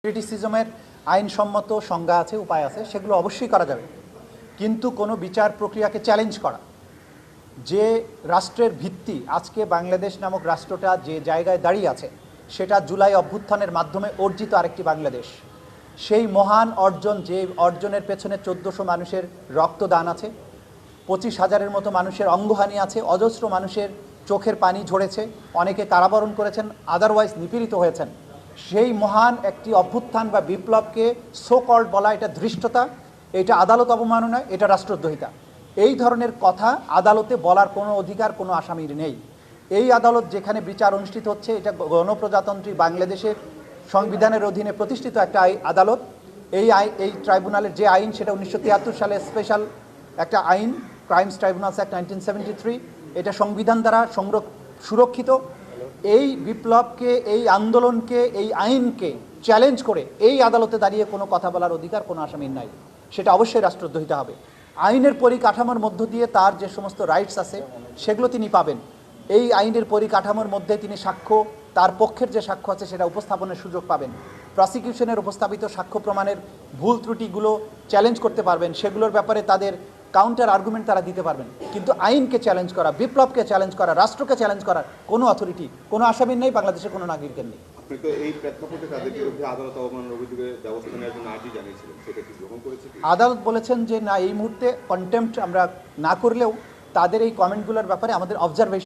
ক্রিটিসিজমের আইনসম্মত সংজ্ঞা আছে, উপায় আছে, সেগুলো অবশ্যই করা যাবে। কিন্তু কোনো বিচার প্রক্রিয়াকে চ্যালেঞ্জ করা, যে রাষ্ট্রের ভিত্তি আজকে বাংলাদেশ নামক রাষ্ট্রটা যে জায়গায় দাঁড়িয়ে আছে, সেটা জুলাই অভ্যুত্থানের মাধ্যমে অর্জিত আরেকটি বাংলাদেশ। সেই মহান অর্জন, যে অর্জনের পেছনে 1400 মানুষের রক্তদান আছে, 25,000-এর মতো মানুষের অঙ্গহানি আছে, অজস্র মানুষের চোখের পানি ঝরেছে, অনেকে কারাবরণ করেছেন, আদারওয়াইজ নিপীড়িত হয়েছেন। সেই মহান একটি অভ্যুত্থান বা বিপ্লবকে সো কল্ড বলা, এটা ধৃষ্টতা, এটা আদালত অবমাননা, এটা রাষ্ট্রদ্রোহিতা। এই ধরনের কথা আদালতে বলার কোনো অধিকার কোনো আসামির নেই। এই আদালত যেখানে বিচার অনুষ্ঠিত হচ্ছে, এটা গণপ্রজাতন্ত্রী বাংলাদেশের সংবিধানের অধীনে প্রতিষ্ঠিত একটা আদালত। এই ট্রাইব্যুনালের যে আইন, সেটা 1973 সালে স্পেশাল একটা আইন, ক্রাইমস ট্রাইব্যুনালস অ্যাক্ট 1973, এটা সংবিধান দ্বারা সুরক্ষিত। এই বিপ্লবকে, এই আন্দোলনকে, এই আইনকে চ্যালেঞ্জ করে এই আদালতে দাঁড়িয়ে কোনো কথা বলার অধিকার কোনো আসামির নাই, সেটা অবশ্যই রাষ্ট্রদ্রোহিতা হবে। আইনের পরিকাঠামোর মধ্য দিয়ে তার যে সমস্ত রাইটস আছে সেগুলো তিনি পাবেন। এই আইনের পরিকাঠামোর মধ্যে তিনি সাক্ষ্য, তার পক্ষের যে সাক্ষ্য আছে সেটা উপস্থাপনের সুযোগ পাবেন। প্রসিকিউশনের উপস্থাপিত সাক্ষ্য প্রমাণের ভুল ত্রুটিগুলো চ্যালেঞ্জ করতে পারবেন, সেগুলোর ব্যাপারে তাদের কাউন্টার আর্গুমেন্ট তারা দিতে পারবেন। কিন্তু আইনকে চ্যালেঞ্জ করা, বিপ্লবকে চ্যালেঞ্জ করা, রাষ্ট্রকে চ্যালেঞ্জ করার কোনো অথরিটি কোনো আসামির নেই, বাংলাদেশের কোনো নাগরিকের নেই। আপনি তো এই প্রেক্ষাপটে তাদের বিরুদ্ধে আদালত অবমাননার অভিযোগে ব্যবস্থা নেওয়ার জন্য আর্জি জানিয়েছিলেন, সেটা কি গ্রহণ করেছে? আদালত বলেছেন যে না, এই মুহূর্তে কন্টেম্পট আমরা না করলেও তাদের এই কমেন্টগুলোর ব্যাপারে আমাদের অবজারভেশন